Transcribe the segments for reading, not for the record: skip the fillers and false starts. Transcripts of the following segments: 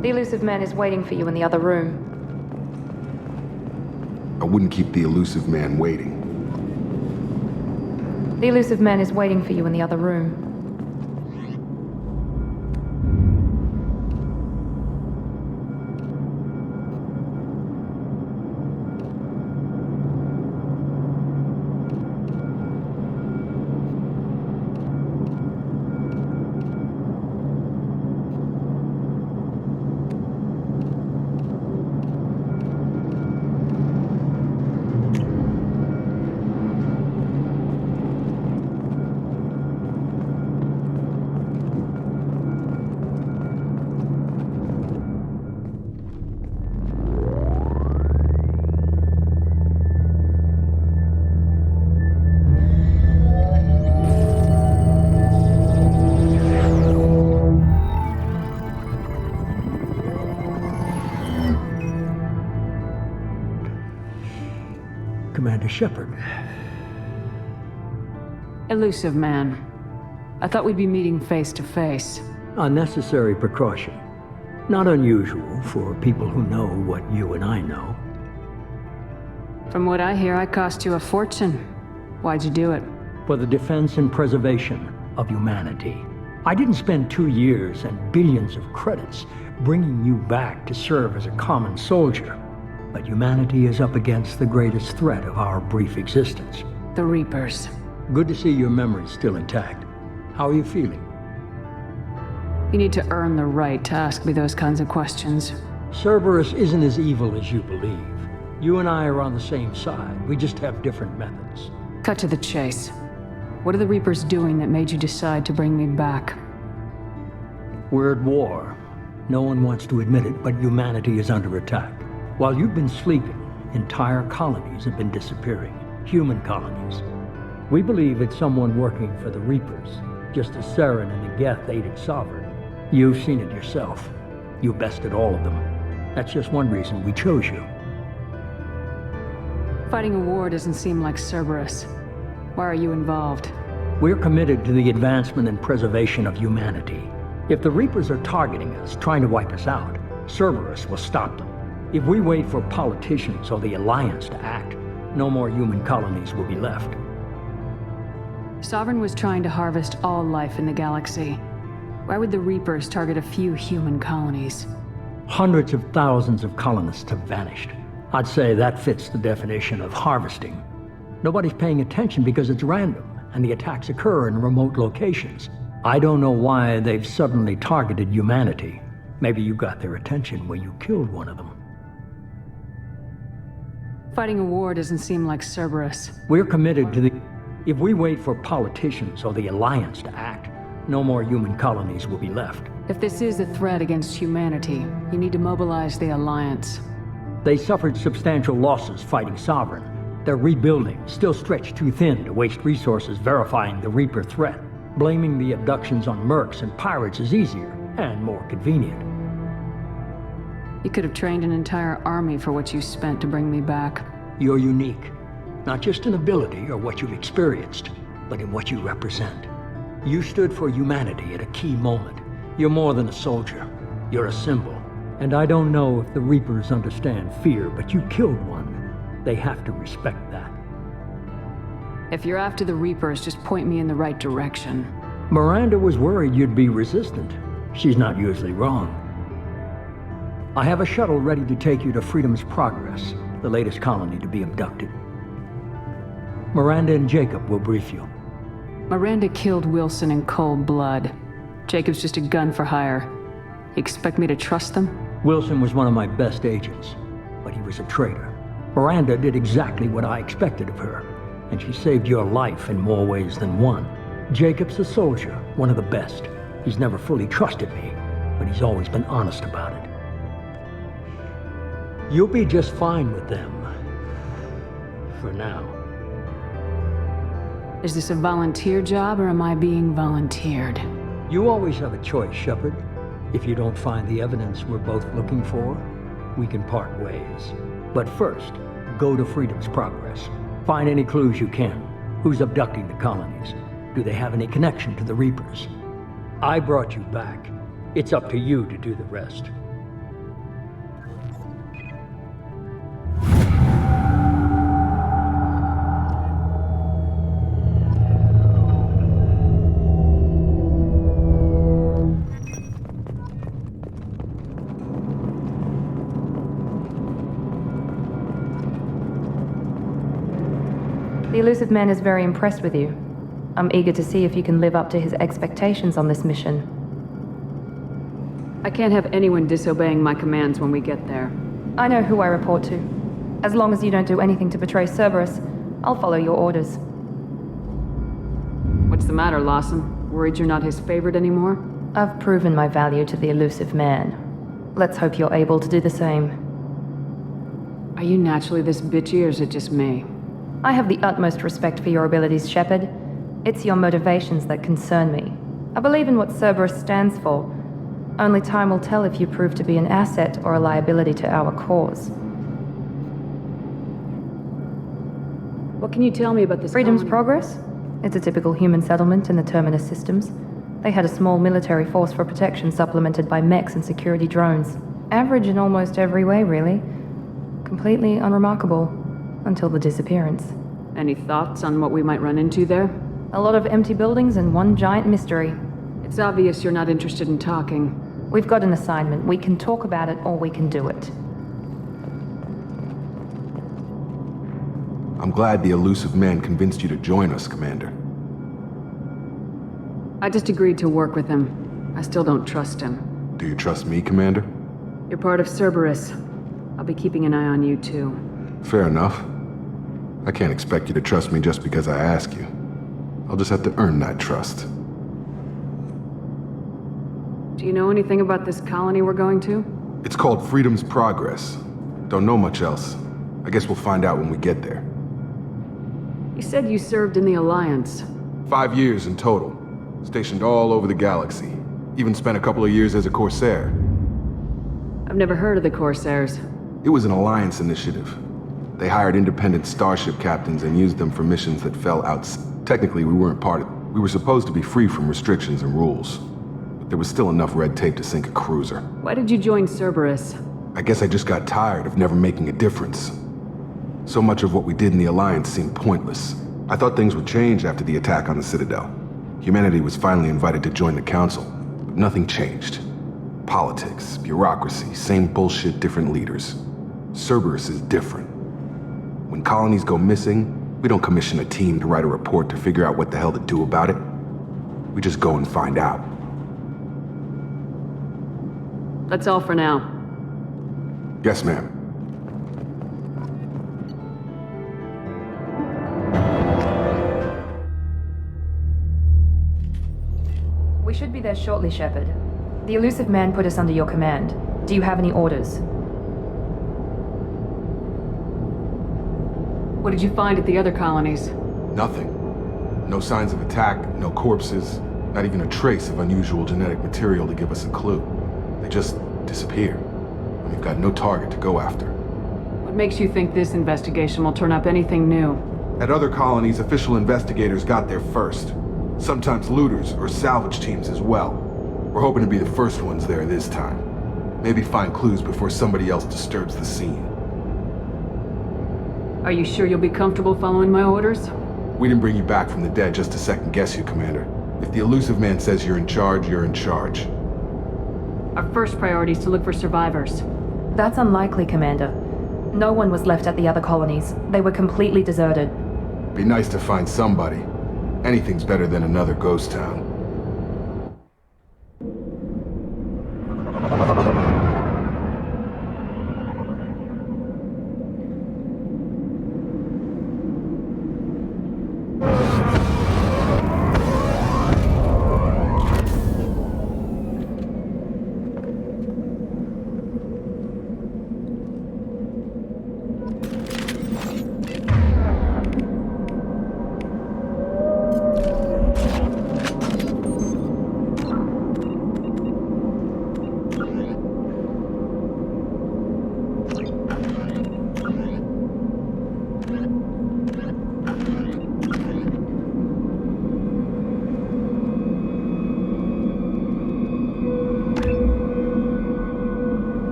The elusive man is waiting for you in the other room. I wouldn't keep the elusive man waiting. The elusive man is waiting for you in the other room. Commander Shepard. Elusive man. I thought we'd be meeting face to face. Unnecessary precaution. Not unusual for people who know what you and I know. From what I hear, I cost you a fortune. Why'd you do it? For the defense and preservation of humanity. I didn't spend 2 years and billions of credits bringing you back to serve as a common soldier. But humanity is up against the greatest threat of our brief existence. The Reapers. Good to see your memory's still intact. How are you feeling? You need to earn the right to ask me those kinds of questions. Cerberus isn't as evil as you believe. You and I are on the same side. We just have different methods. Cut to the chase. What are the Reapers doing that made you decide to bring me back? We're at war. No one wants to admit it, but humanity is under attack. While you've been sleeping, entire colonies have been disappearing. Human colonies. We believe it's someone working for the Reapers, just as Saren and the Geth aided Sovereign. You've seen it yourself. You bested all of them. That's just one reason we chose you. Fighting a war doesn't seem like Cerberus. Why are you involved? We're committed to the advancement and preservation of humanity. If the Reapers are targeting us, trying to wipe us out, Cerberus will stop them. If we wait for politicians or the Alliance to act, no more human colonies will be left. Sovereign was trying to harvest all life in the galaxy. Why would the Reapers target a few human colonies? Hundreds of thousands of colonists have vanished. I'd say that fits the definition of harvesting. Nobody's paying attention because it's random, and the attacks occur in remote locations. I don't know why they've suddenly targeted humanity. Maybe you got their attention when you killed one of them. Fighting a war doesn't seem like Cerberus. We're committed to the... If we wait for politicians or the Alliance to act, no more human colonies will be left. If this is a threat against humanity, you need to mobilize the Alliance. They suffered substantial losses fighting Sovereign. They're rebuilding, still stretched too thin to waste resources verifying the Reaper threat. Blaming the abductions on mercs and pirates is easier and more convenient. You could have trained an entire army for what you spent to bring me back. You're unique. Not just in ability or what you've experienced, but in what you represent. You stood for humanity at a key moment. You're more than a soldier. You're a symbol. And I don't know if the Reapers understand fear, but you killed one. They have to respect that. If you're after the Reapers, just point me in the right direction. Miranda was worried you'd be resistant. She's not usually wrong. I have a shuttle ready to take you to Freedom's Progress, the latest colony to be abducted. Miranda and Jacob will brief you. Miranda killed Wilson in cold blood. Jacob's just a gun for hire. You expect me to trust them? Wilson was one of my best agents, but he was a traitor. Miranda did exactly what I expected of her, and she saved your life in more ways than one. Jacob's a soldier, one of the best. He's never fully trusted me, but he's always been honest about it. You'll be just fine with them. For now. Is this a volunteer job, or am I being volunteered? You always have a choice, Shepard. If you don't find the evidence we're both looking for, we can part ways. But first, go to Freedom's Progress. Find any clues you can. Who's abducting the colonies? Do they have any connection to the Reapers? I brought you back. It's up to you to do the rest. The Elusive Man is very impressed with you. I'm eager to see if you can live up to his expectations on this mission. I can't have anyone disobeying my commands when we get there. I know who I report to. As long as you don't do anything to betray Cerberus, I'll follow your orders. What's the matter, Lawson? Worried you're not his favorite anymore? I've proven my value to the Elusive Man. Let's hope you're able to do the same. Are you naturally this bitchy, or is it just me? I have the utmost respect for your abilities, Shepard. It's your motivations that concern me. I believe in what Cerberus stands for. Only time will tell if you prove to be an asset or a liability to our cause. What can you tell me about this Freedom's colony? Progress? It's a typical human settlement in the Terminus systems. They had a small military force for protection supplemented by mechs and security drones. Average in almost every way, really. Completely unremarkable. Until the disappearance. Any thoughts on what we might run into there? A lot of empty buildings and one giant mystery. It's obvious you're not interested in talking. We've got an assignment. We can talk about it or we can do it. I'm glad the Elusive Man convinced you to join us, Commander. I just agreed to work with him. I still don't trust him. Do you trust me, Commander? You're part of Cerberus. I'll be keeping an eye on you, too. Fair enough. I can't expect you to trust me just because I ask you. I'll just have to earn that trust. Do you know anything about this colony we're going to? It's called Freedom's Progress. Don't know much else. I guess we'll find out when we get there. You said you served in the Alliance. 5 years in total. Stationed all over the galaxy. Even spent a couple of years as a Corsair. I've never heard of the Corsairs. It was an Alliance initiative. They hired independent starship captains and used them for missions that fell out. Technically, we weren't part of it. We were supposed to be free from restrictions and rules. But there was still enough red tape to sink a cruiser. Why did you join Cerberus? I guess I just got tired of never making a difference. So much of what we did in the Alliance seemed pointless. I thought things would change after the attack on the Citadel. Humanity was finally invited to join the Council, but nothing changed. Politics, bureaucracy, same bullshit, different leaders. Cerberus is different. When colonies go missing, we don't commission a team to write a report to figure out what the hell to do about it. We just go and find out. That's all for now. Yes, ma'am. We should be there shortly, Shepard. The Elusive Man put us under your command. Do you have any orders? What did you find at the other colonies? Nothing. No signs of attack, no corpses, not even a trace of unusual genetic material to give us a clue. They just disappear. We've got no target to go after. What makes you think this investigation will turn up anything new? At other colonies, official investigators got there first. Sometimes looters or salvage teams as well. We're hoping to be the first ones there this time. Maybe find clues before somebody else disturbs the scene. Are you sure you'll be comfortable following my orders? We didn't bring you back from the dead just to second guess you, Commander. If the Elusive Man says you're in charge, you're in charge. Our first priority is to look for survivors. That's unlikely, Commander. No one was left at the other colonies. They were completely deserted. Be nice to find somebody. Anything's better than another ghost town.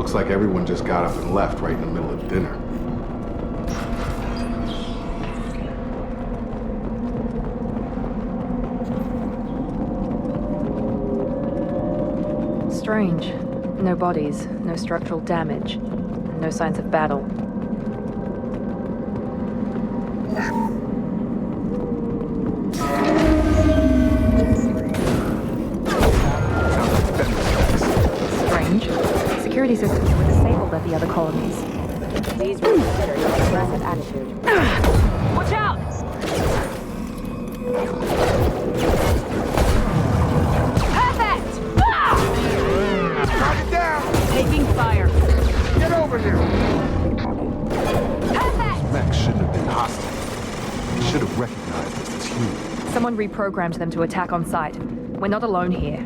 Looks like everyone just got up and left right in the middle of dinner. Strange. No bodies, no structural damage, no signs of battle. Strange. Security systems were disabled at the other colonies. Please reconsider your aggressive attitude. Watch out! Perfect! Knock it down! Taking fire. Get over here! Perfect! Mech shouldn't have been hostile. They should have recognized us as human. Someone reprogrammed them to attack on sight. We're not alone here.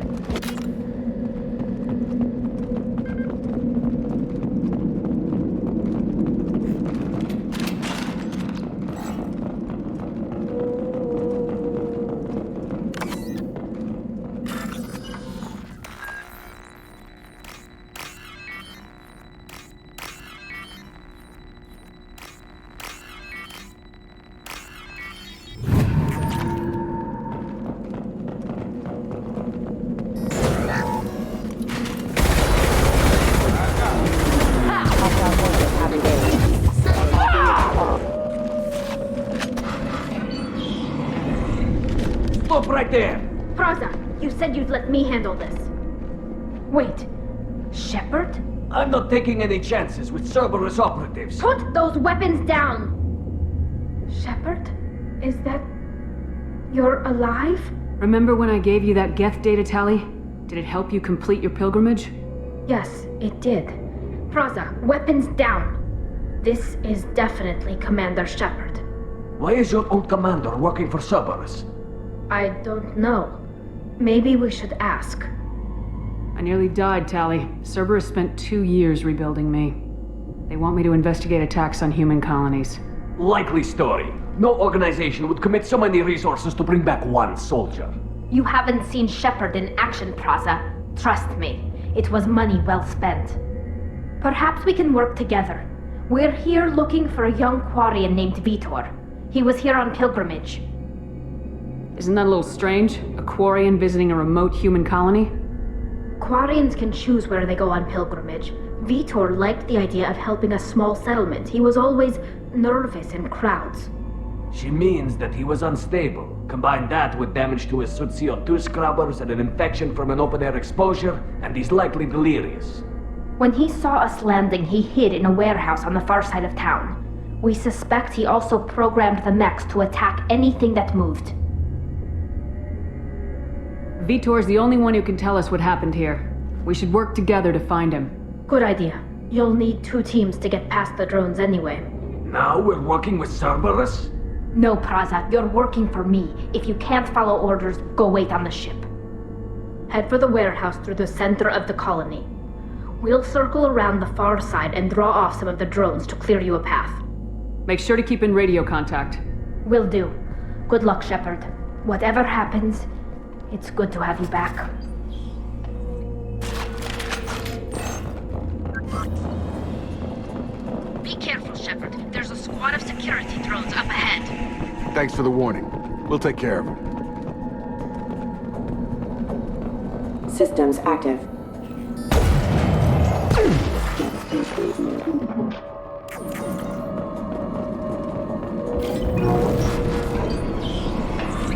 Stop right there! Praza, you said you'd let me handle this. Wait, Shepard? I'm not taking any chances with Cerberus operatives. Put those weapons down! Shepard? Is that... you're alive? Remember when I gave you that Geth data tally? Did it help you complete your pilgrimage? Yes, it did. Praza, weapons down! This is definitely Commander Shepard. Why is your old commander working for Cerberus? I don't know. Maybe we should ask. I nearly died, Tally. Cerberus spent 2 years rebuilding me. They want me to investigate attacks on human colonies. Likely story. No organization would commit so many resources to bring back one soldier. You haven't seen Shepard in action, Praza. Trust me, it was money well spent. Perhaps we can work together. We're here looking for a young Quarian named Vitor. He was here on pilgrimage. Isn't that a little strange? A Quarian visiting a remote human colony? Quarians can choose where they go on pilgrimage. Vitor liked the idea of helping a small settlement. He was always nervous in crowds. She means that he was unstable. Combine that with damage to his suit CO2 scrubbers and an infection from an open-air exposure, and he's likely delirious. When he saw us landing, he hid in a warehouse on the far side of town. We suspect he also programmed the mechs to attack anything that moved. Vitor's the only one who can tell us what happened here. We should work together to find him. Good idea. You'll need 2 teams to get past the drones anyway. Now we're working with Cerberus? No, Praza, you're working for me. If you can't follow orders, go wait on the ship. Head for the warehouse through the center of the colony. We'll circle around the far side and draw off some of the drones to clear you a path. Make sure to keep in radio contact. Will do. Good luck, Shepard. Whatever happens, it's good to have you back. Be careful, Shepard. There's a squad of security drones up ahead. Thanks for the warning. We'll take care of them. Systems active.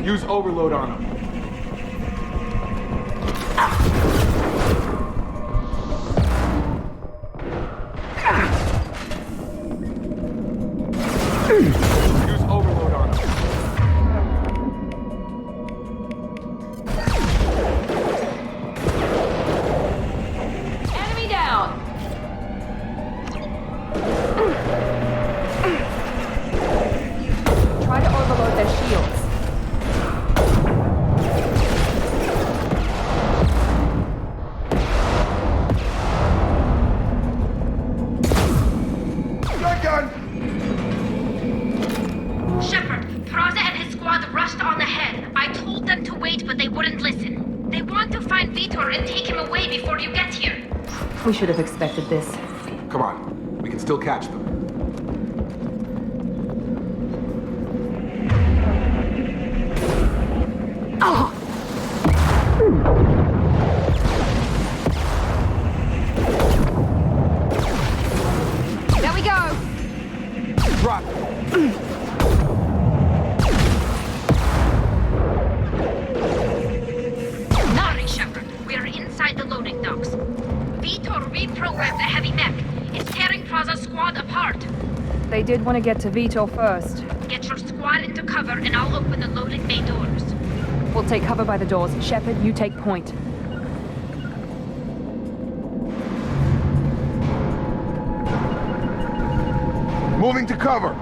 Use overload on them. Use overload on them. Enemy down! Try to overload their shields. Gun! Shepard, Praza and his squad rushed on ahead. I told them to wait, but they wouldn't listen. They want to find Vitor and take him away before you get here. We should have expected this. Come on, we can still catch them. There we go! Drop! Nari, Shepard. We're inside the loading docks. Vitor reprogrammed the heavy mech. It's tearing Praza's squad apart. They did want to get to Vitor first. Get your squad into cover and I'll open the loading bay doors. We'll take cover by the doors. Shepard, you take point. Moving to cover.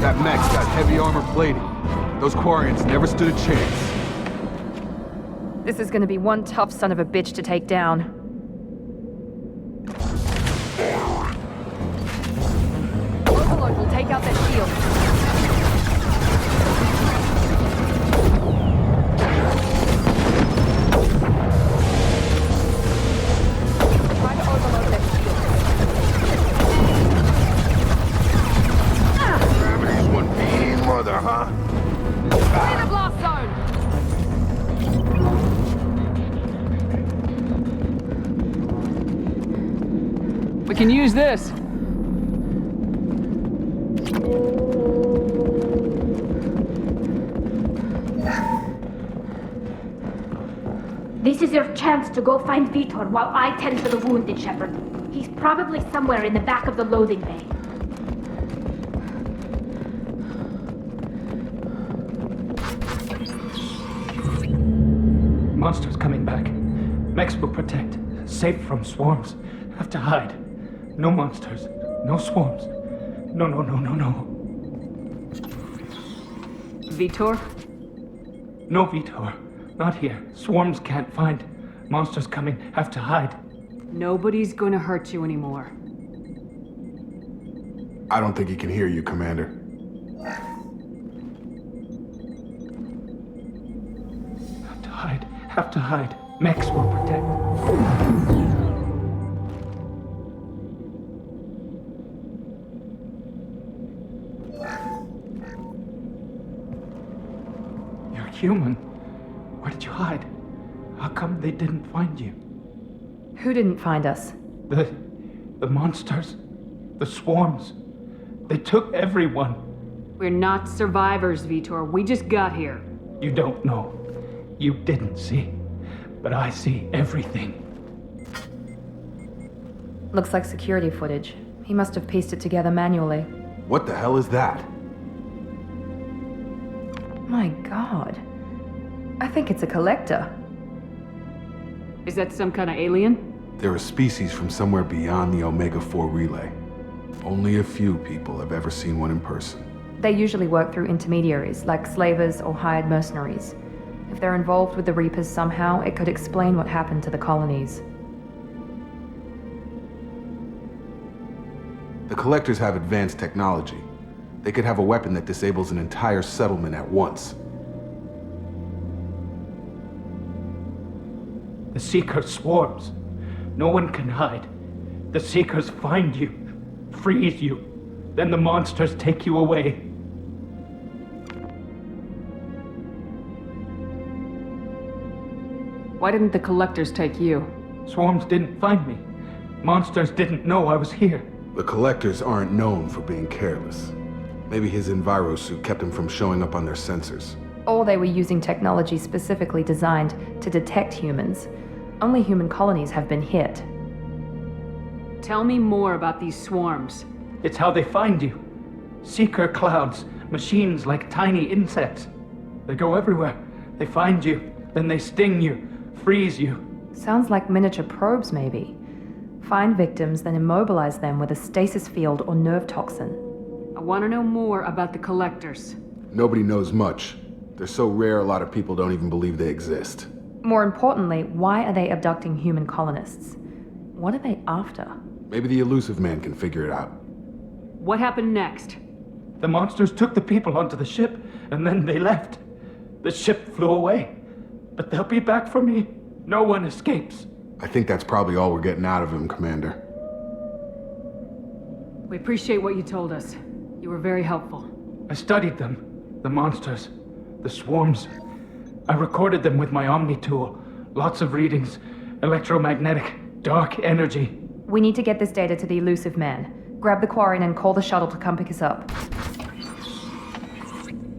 That mech's got heavy armor plating. Those Quarians never stood a chance. This is gonna be one tough son of a bitch to take down. Overload will take out their shield. Try to overload their shield. Gravity's one mean mother, huh? Clear the blast zone! We can use this. This is your chance to go find Vitor while I tend to the wounded, Shepard. He's probably somewhere in the back of the loading bay. Monsters coming back. Mechs will protect. Safe from swarms. Have to hide. No monsters. No swarms. No. Vitor? No Vitor. Not here. Swarms can't find. Monsters coming. Have to hide. Nobody's gonna hurt you anymore. I don't think he can hear you, Commander. Have to hide. Have to hide. Mechs will protect. You're human. Where did you hide? How come they didn't find you? Who didn't find us? The monsters. The swarms. They took everyone. We're not survivors, Vitor. We just got here. You don't know. You didn't see. But I see everything. Looks like security footage. He must have pieced it together manually. What the hell is that? My god. I think it's a collector. Is that some kind of alien? They're a species from somewhere beyond the Omega-4 relay. Only a few people have ever seen one in person. They usually work through intermediaries, like slavers or hired mercenaries. If they're involved with the Reapers somehow, it could explain what happened to the colonies. The Collectors have advanced technology. They could have a weapon that disables an entire settlement at once. The Seeker swarms. No one can hide. The Seekers find you, freeze you. Then the monsters take you away. Why didn't the collectors take you? Swarms didn't find me. Monsters didn't know I was here. The Collectors aren't known for being careless. Maybe his envirosuit kept him from showing up on their sensors. Or they were using technology specifically designed to detect humans. Only human colonies have been hit. Tell me more about these swarms. It's how they find you. Seeker clouds, machines like tiny insects. They go everywhere. They find you, then they sting you, freeze you. Sounds like miniature probes, maybe. Find victims, then immobilize them with a stasis field or nerve toxin. I want to know more about the collectors. Nobody knows much. They're so rare, a lot of people don't even believe they exist. More importantly, why are they abducting human colonists? What are they after? Maybe the elusive man can figure it out. What happened next? The monsters took the people onto the ship, and then they left. The ship flew away. But they'll be back for me. No one escapes. I think that's probably all we're getting out of him, Commander. We appreciate what you told us. You were very helpful. I studied them. The monsters. The swarms. I recorded them with my Omni tool. Lots of readings. Electromagnetic. Dark energy. We need to get this data to the elusive man. Grab the Quarian and call the shuttle to come pick us up.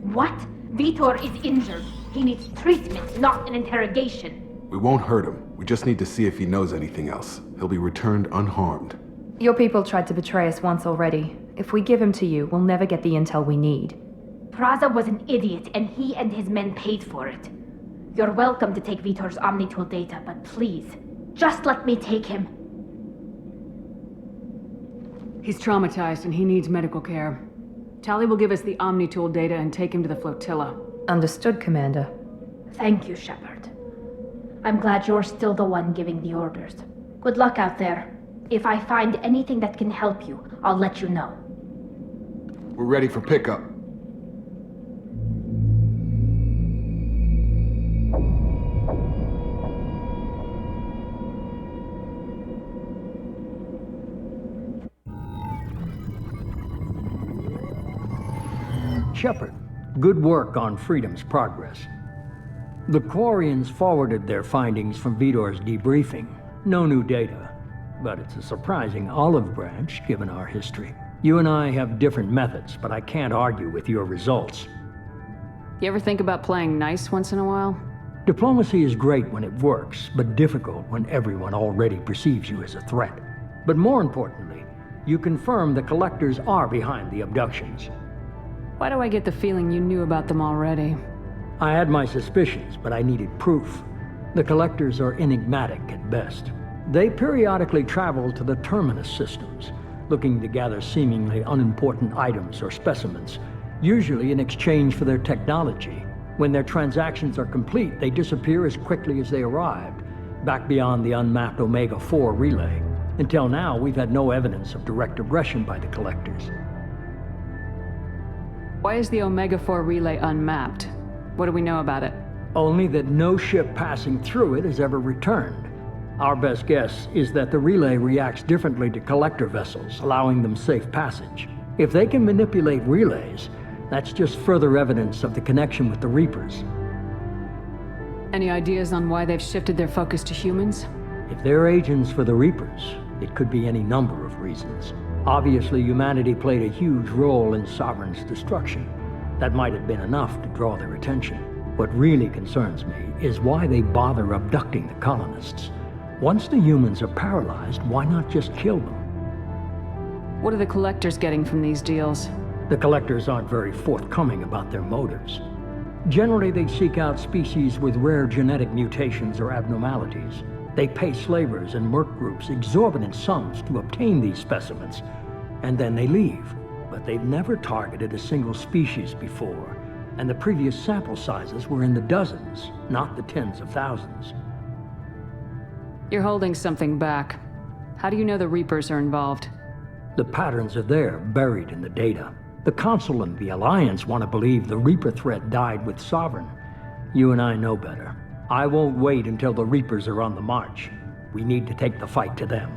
What? Vitor is injured. He needs treatment, not an interrogation. We won't hurt him. We just need to see if he knows anything else. He'll be returned unharmed. Your people tried to betray us once already. If we give him to you, we'll never get the intel we need. Praza was an idiot, and he and his men paid for it. You're welcome to take Vitor's Omnitool data, but please, just let me take him. He's traumatized and he needs medical care. Tali will give us the Omnitool data and take him to the flotilla. Understood, Commander. Thank you, Shepard. I'm glad you're still the one giving the orders. Good luck out there. If I find anything that can help you, I'll let you know. We're ready for pickup. Shepard, good work on Freedom's progress. The Quarians forwarded their findings from Vitor's debriefing. No new data, but it's a surprising olive branch given our history. You and I have different methods, but I can't argue with your results. You ever think about playing nice once in a while? Diplomacy is great when it works, but difficult when everyone already perceives you as a threat. But more importantly, you confirm the collectors are behind the abductions. Why do I get the feeling you knew about them already? I had my suspicions, but I needed proof. The collectors are enigmatic at best. They periodically travel to the Terminus systems, looking to gather seemingly unimportant items or specimens, usually in exchange for their technology. When their transactions are complete, they disappear as quickly as they arrived, back beyond the unmapped Omega-4 relay. Until now, we've had no evidence of direct aggression by the collectors. Why is the Omega-4 relay unmapped? What do we know about it? Only that no ship passing through it has ever returned. Our best guess is that the relay reacts differently to collector vessels, allowing them safe passage. If they can manipulate relays, that's just further evidence of the connection with the Reapers. Any ideas on why they've shifted their focus to humans? If they're agents for the Reapers, it could be any number of reasons. Obviously, humanity played a huge role in Sovereign's destruction. That might have been enough to draw their attention. What really concerns me is why they bother abducting the colonists. Once the humans are paralyzed, why not just kill them? What are the collectors getting from these deals? The collectors aren't very forthcoming about their motives. Generally, they seek out species with rare genetic mutations or abnormalities. They pay slavers and merc groups exorbitant sums to obtain these specimens, and then they leave. But they've never targeted a single species before, and the previous sample sizes were in the dozens, not the tens of thousands. You're holding something back. How do you know the Reapers are involved? The patterns are there, buried in the data. The Council and the Alliance want to believe the Reaper threat died with Sovereign. You and I know better. I won't wait until the Reapers are on the march. We need to take the fight to them.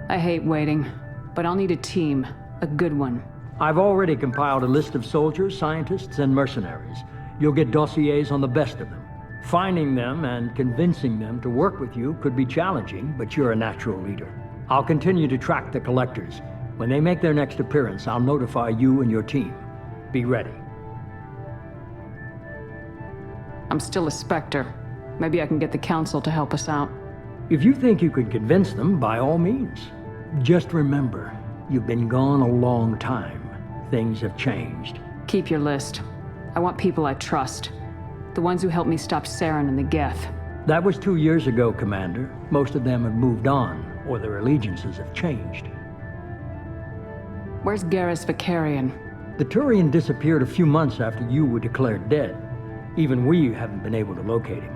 I hate waiting, but I'll need a team. A good one. I've already compiled a list of soldiers, scientists, and mercenaries. You'll get dossiers on the best of them. Finding them and convincing them to work with you could be challenging, but you're a natural leader. I'll continue to track the collectors. When they make their next appearance, I'll notify you and your team. Be ready. I'm still a Spectre. Maybe I can get the Council to help us out. If you think you can convince them, by all means. Just remember, you've been gone a long time. Things have changed. Keep your list. I want people I trust. The ones who helped me stop Saren and the Geth. That was 2 years ago, Commander. Most of them have moved on, or their allegiances have changed. Where's Garrus Vicarian? The Turian disappeared a few months after you were declared dead. Even we haven't been able to locate him.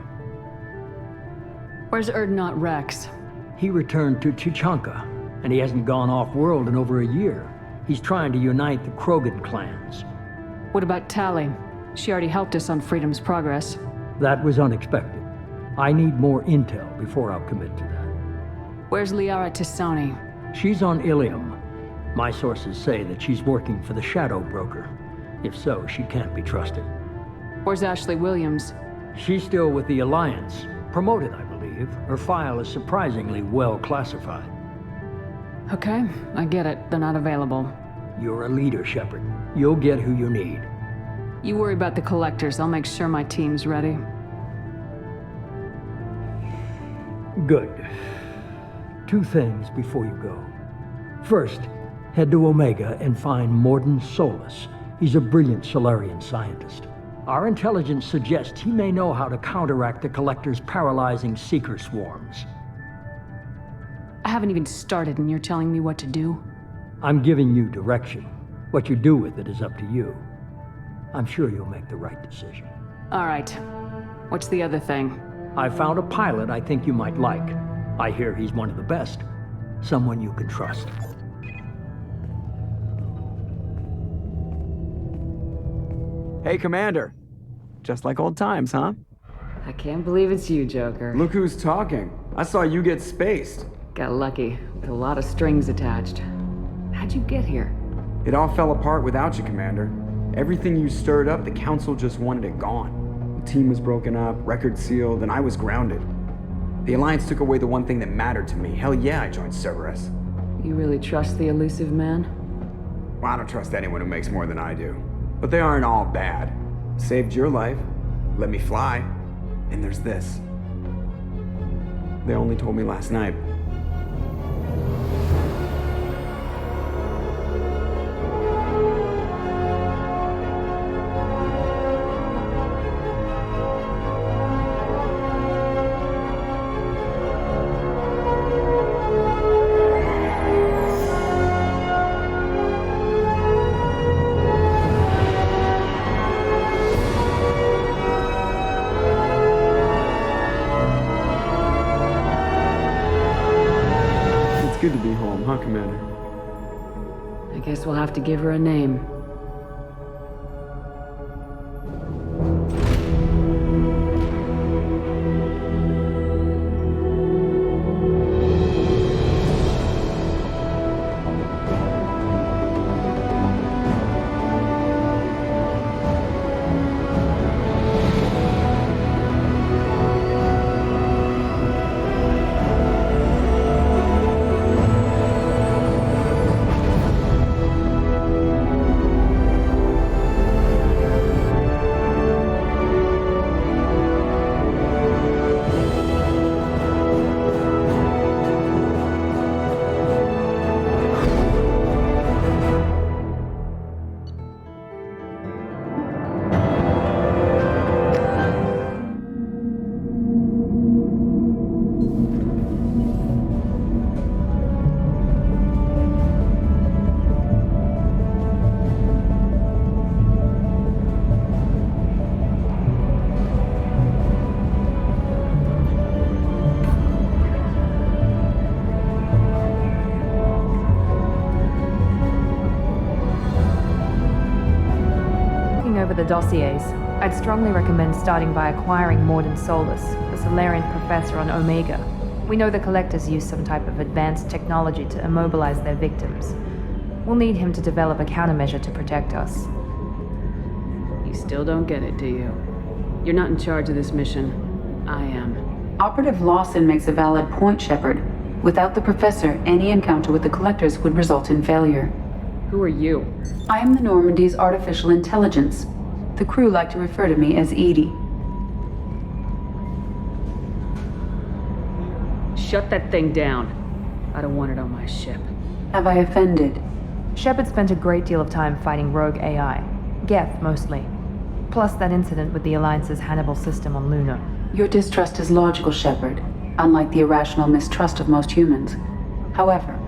Where's Erdnot Rex? He returned to Chichanka, and he hasn't gone off-world in over a year. He's trying to unite the Krogan clans. What about Tali? She already helped us on Freedom's Progress. That was unexpected. I need more intel before I'll commit to that. Where's Liara Tisani? She's on Ilium. My sources say that she's working for the Shadow Broker. If so, she can't be trusted. Where's Ashley Williams? She's still with the Alliance. Promoted, I believe. Her file is surprisingly well classified. Okay, I get it. They're not available. You're a leader, Shepard. You'll get who you need. You worry about the collectors. I'll make sure my team's ready. Good. 2 things before you go. First, head to Omega and find Mordin Solus. He's a brilliant Solarian scientist. Our intelligence suggests he may know how to counteract the Collector's paralyzing Seeker swarms. I haven't even started and you're telling me what to do? I'm giving you direction. What you do with it is up to you. I'm sure you'll make the right decision. All right. What's the other thing? I found a pilot I think you might like. I hear he's one of the best. Someone you can trust. Hey, Commander. Just like old times, huh? I can't believe it's you, Joker. Look who's talking. I saw you get spaced. Got lucky, with a lot of strings attached. How'd you get here? It all fell apart without you, Commander. Everything you stirred up, the Council just wanted it gone. The team was broken up, records sealed, and I was grounded. The Alliance took away the one thing that mattered to me. Hell yeah, I joined Cerberus. You really trust the elusive man? Well, I don't trust anyone who makes more than I do. But they aren't all bad. Saved your life, let me fly, and there's this. They only told me last night. Good to be home, huh, Commander? I guess we'll have to give her a name. Over the dossiers, I'd strongly recommend starting by acquiring Mordin Solus, the Solarian professor on Omega. We know the Collectors use some type of advanced technology to immobilize their victims. We'll need him to develop a countermeasure to protect us. You still don't get it, do you? You're not in charge of this mission. I am. Operative Lawson makes a valid point, Shepard. Without the Professor, any encounter with the Collectors would result in failure. Who are you? I am the Normandy's artificial intelligence. The crew like to refer to me as Edie. Shut that thing down. I don't want it on my ship. Have I offended? Shepard spent a great deal of time fighting rogue AI. Geth, mostly. Plus that incident with the Alliance's Hannibal system on Luna. Your distrust is logical, Shepard, unlike the irrational mistrust of most humans. However,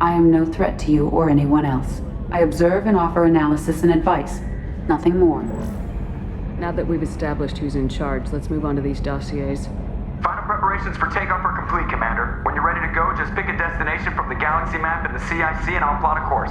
I am no threat to you or anyone else. I observe and offer analysis and advice, nothing more. Now that we've established who's in charge, let's move on to these dossiers. Final preparations for takeoff are complete, Commander. When you're ready to go, just pick a destination from the galaxy map in the CIC and I'll plot a course.